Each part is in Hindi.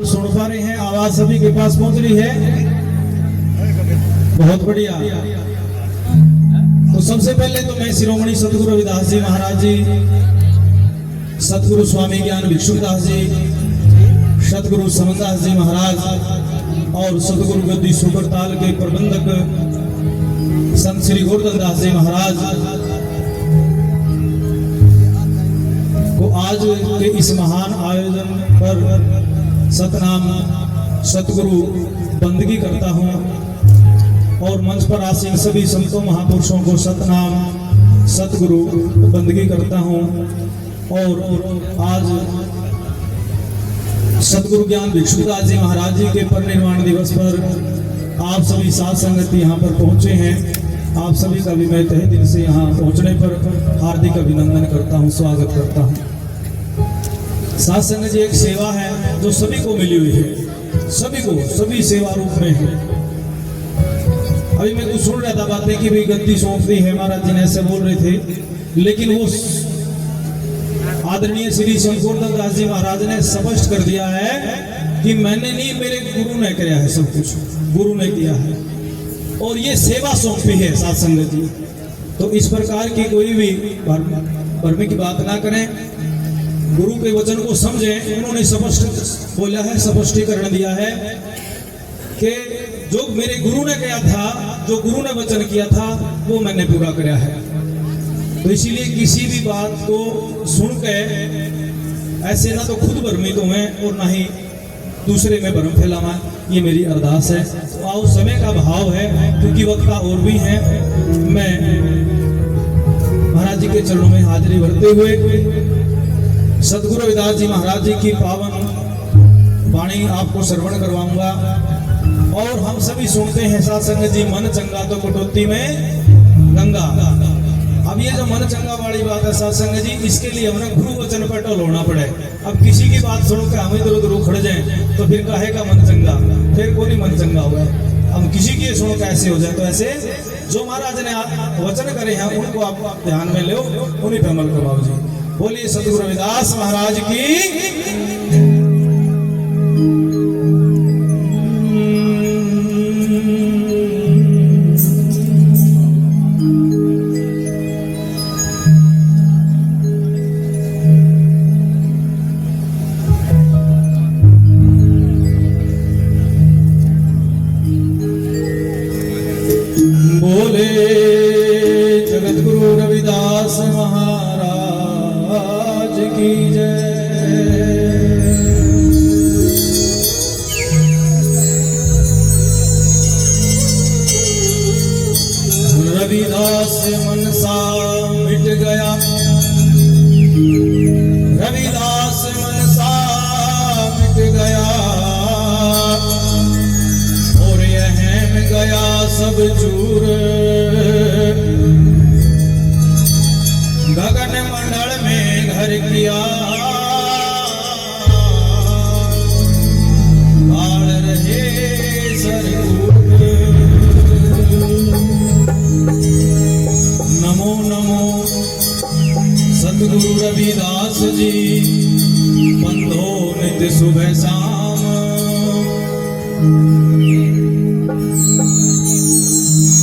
सुन पा रहे हैं, आवाज सभी के पास पहुंच रही है। बहुत बढ़िया। तो सबसे पहले तो मैं शिरोमणि सतगुरु रविदास जी महाराज जी, सतगुरु स्वामी ज्ञान भिक्षुदास जी, सतगुरु समनदास जी महाराज और सतगुरु गद्दी सुपरताल के प्रबंधक संत श्री गोवर्धन दास जी महाराज को आज के इस महान आयोजन पर सतनाम सतगुरु बंदगी करता हूं और मंच पर आसीन सभी संतों महापुरुषों को सतनाम सतगुरु बंदगी करता हूं। और आज सतगुरु ज्ञान भिक्षुदास जी महाराज जी के परिनिर्वाण दिवस पर आप सभी साध संगत यहाँ पर पहुंचे हैं। आप सभी का भी मैं तहे दिल से यहाँ पहुंचने पर हार्दिक अभिनंदन करता हूँ, स्वागत करता हूँ। साध संगत जी एक सेवा है जो सभी को मिली हुई है, सभी को, सभी सेवा रूप में है। अभी मैं कुछ सुन रहा था बातें कि भाई गद्दी सौंप दी है, महाराज जी ने ऐसे बोल रहे थे, लेकिन वो आदरणीय श्री संत गोवर्धन दास जी महाराज ने स्पष्ट कर दिया है कि मैंने नहीं, मेरे गुरु ने किया है, सब कुछ गुरु ने किया है और ये सेवा सौंपी है साध संगत जी। तो इस प्रकार की कोई भी भरने की बात ना करें, गुरु के वचन को समझें। उन्होंने स्पष्ट बोला है, स्पष्टीकरण दिया है कि जो मेरे गुरु ने किया था, जो गुरु ने वचन किया था, वो मैंने पूरा किया है। तो इसीलिए किसी भी बात को सुन के ऐसे ना तो खुद भ्रमित हुए और ना ही दूसरे में भ्रम फैलावा, ये मेरी अरदास है। तो आओ, समय का भाव है क्योंकि वक्ता और भी हैं। मैं महाराज जी के चरणों में हाजिरी भरते हुए सतगुरु रविदास जी महाराज जी की पावन वाणी आपको श्रवण करवाऊंगा। और हम सभी सुनते हैं साध संगत जी, मन चंगा तो कटौती में गंगा। अब ये जो मन चंगा वाली बात है साध संगत जी, इसके लिए हमें गुरु वचन पर टल होना पड़े। अब किसी की बात सुनकर हम इधर उधर उखड़ जाए तो फिर कहेगा मन चंगा, फिर कोई मन चंगा हुआ। हम किसी की सुनकर ऐसे हो जाए तो ऐसे जो महाराज ने वचन करे हैं उनको आप ध्यान में लो, उन्हीं पे अमल करवाओ जी। बोलिए सतगुरु रविदास महाराज की। बोले जगत गुरु रविदास महाराज की जय। रविदास मनसा मिट गया, रविदास मनसा मिट गया और यह में गया सब चूर। गगन मंडल में घर किया, काल रहे सरकूट। नमो नमो सतगुरु रविदास जी, बंधो नित्य सुबह शाम।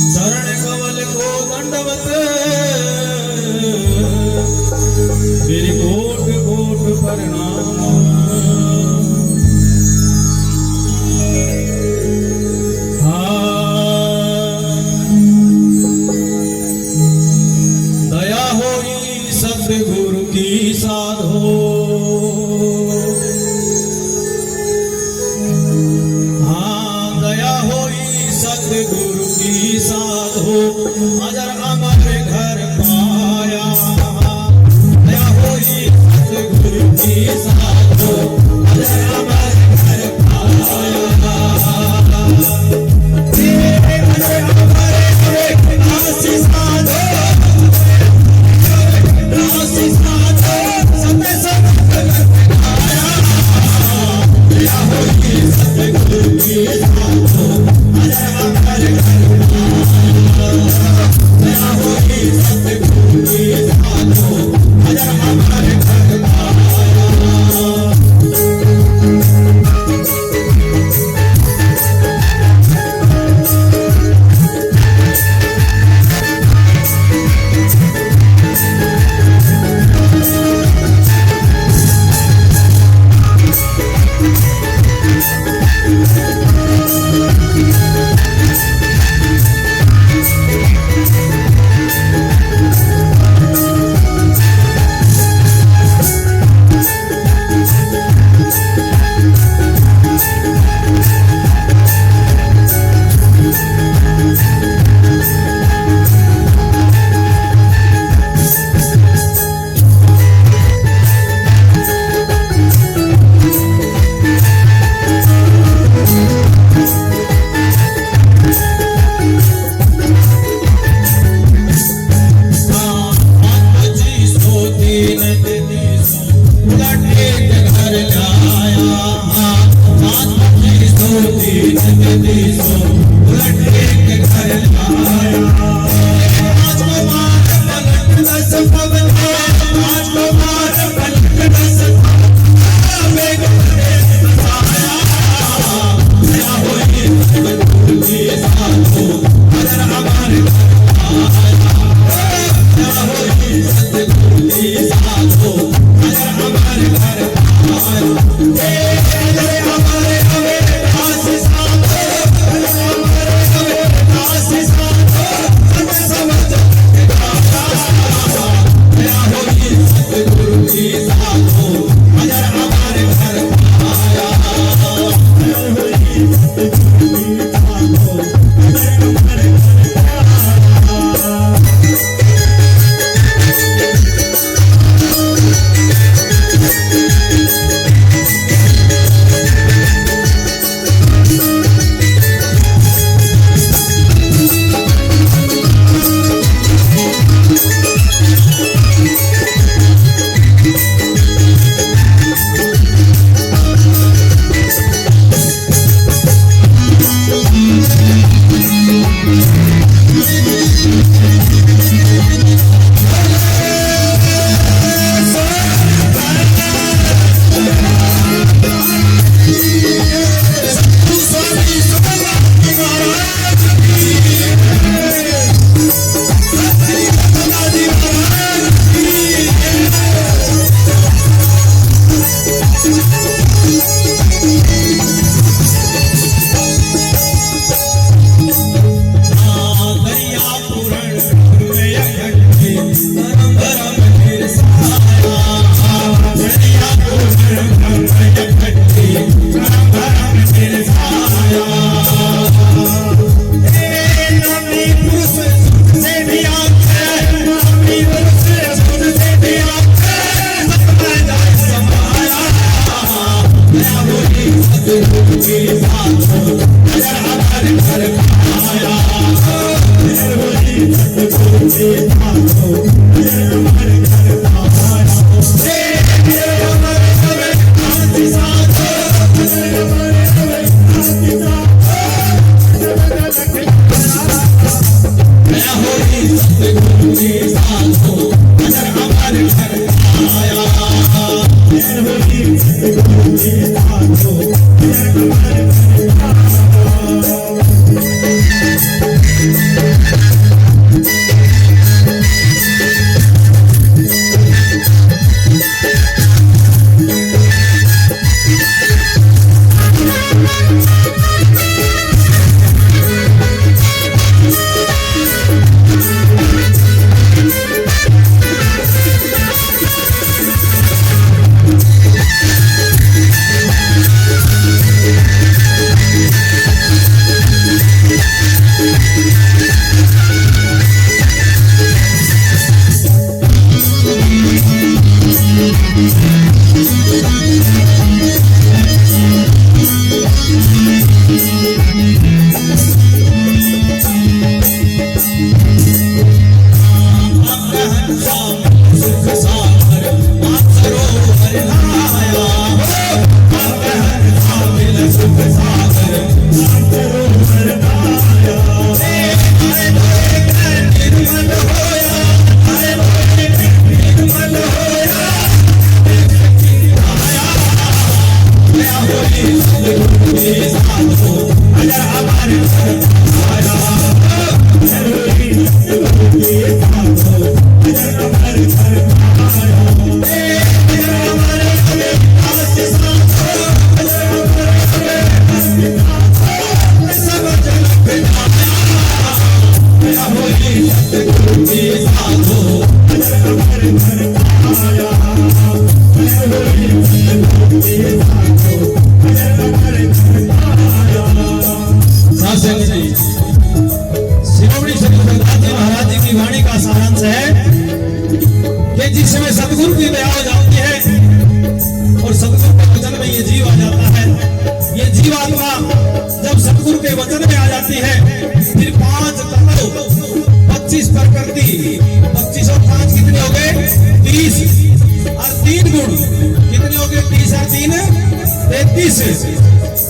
चरण कवल को दंडवत, मेरी कोट कोट प्रणाम। दया होई सतगुरु की साधो, हाँ दया होई सतगुरु की साधो। अजर अमर घर पाया, दया होई सतगुरु की साधो। अजर अमर घर पाया, आशीष साधो, आशीष साधो, समय सब आया। दया होई सतगुरु की साधो। अजर अमर घर पाया, दया होई सतगुरु की साधो। अजर अमर घर पाया।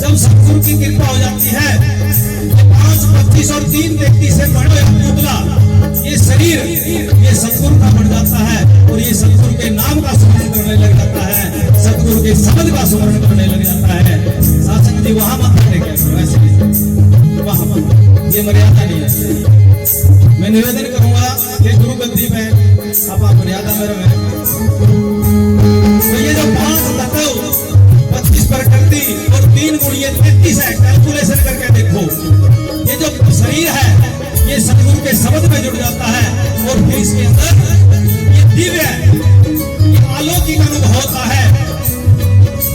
जब सतगुरु की कृपा हो जाती है, 5, 25 और 3 व्यक्ति से बड़ा या पुतला, ये शरीर ये सतगुरु का बन जाता है और ये सतगुरु के नाम का स्मरण करने लग जाता है, सतगुरु के शब्द का स्मरण करने लग जाता है। शासन जी वहां मत करने के वैसे वहां मत, ये मर्यादा नहीं है। मैं निवेदन करूंगा कि गुरु गद्दी पे आप मर्यादा में रहे। तो ये जो 5 तत्व, 25 प्रकृति और 3 गुण, ये 33 है। कैलकुलेशन करके देखो, ये जो शरीर है ये सतगुरु के शब्द में जुड़ जाता है और फिर इसके अंदर ये दिव्य ये अलौकिक अनुभव होता है।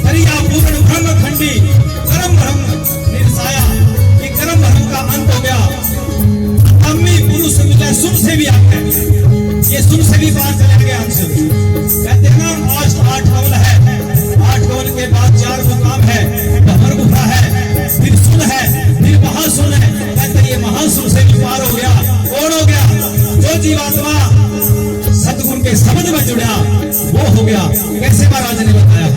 हरिया पूर्ण ब्रह्म खंडी कर्म ब्रह्म निर्साया, ये कर्म ब्रह्म का अंत हो गया। अम्मी पुरुष विजय सुन से भी आते हैं, ये सुन से भी बात चले गया हमसे। कहते हैं ना 8 कमल है, 8 कमल के बाद 4 मुकाम है, भंवर गुफा है, फिर सुन है, फिर महासुन है। कहते ये महासुन से भी पार हो गया। कौन हो गया? जो जीवात्मा सतगुरु के शब्द में जुड़ा वो हो गया। कैसे महाराज ने बताया है।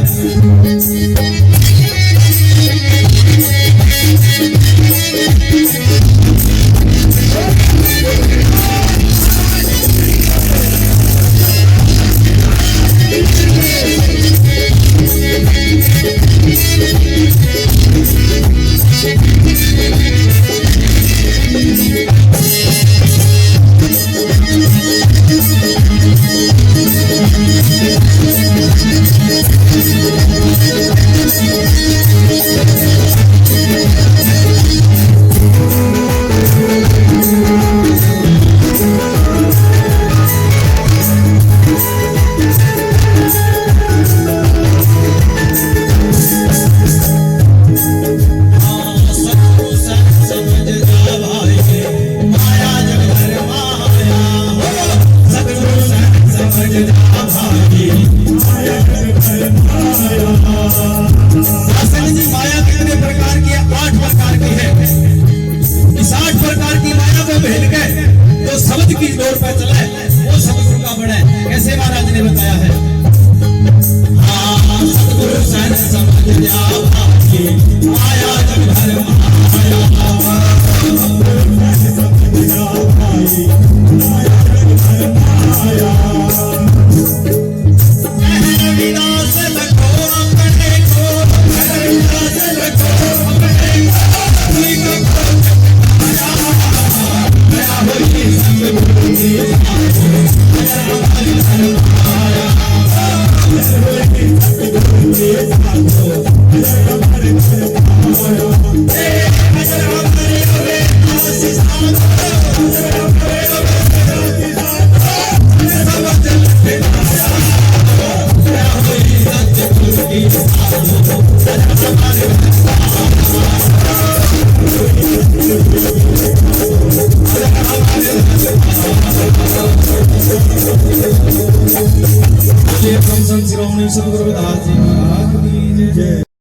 माया कितने प्रकार की है? 8 प्रकार की है। इस 8 प्रकार की माया को भेद के जो शब्द की डोर पर चला है वो सतगुरु का बड़ा है। कैसे महाराज ने बताया है? हाँ, सतगुरु सन समझ जा भाई, माया जग भर माया, सतगुरु रविदास जी महाराज की जय।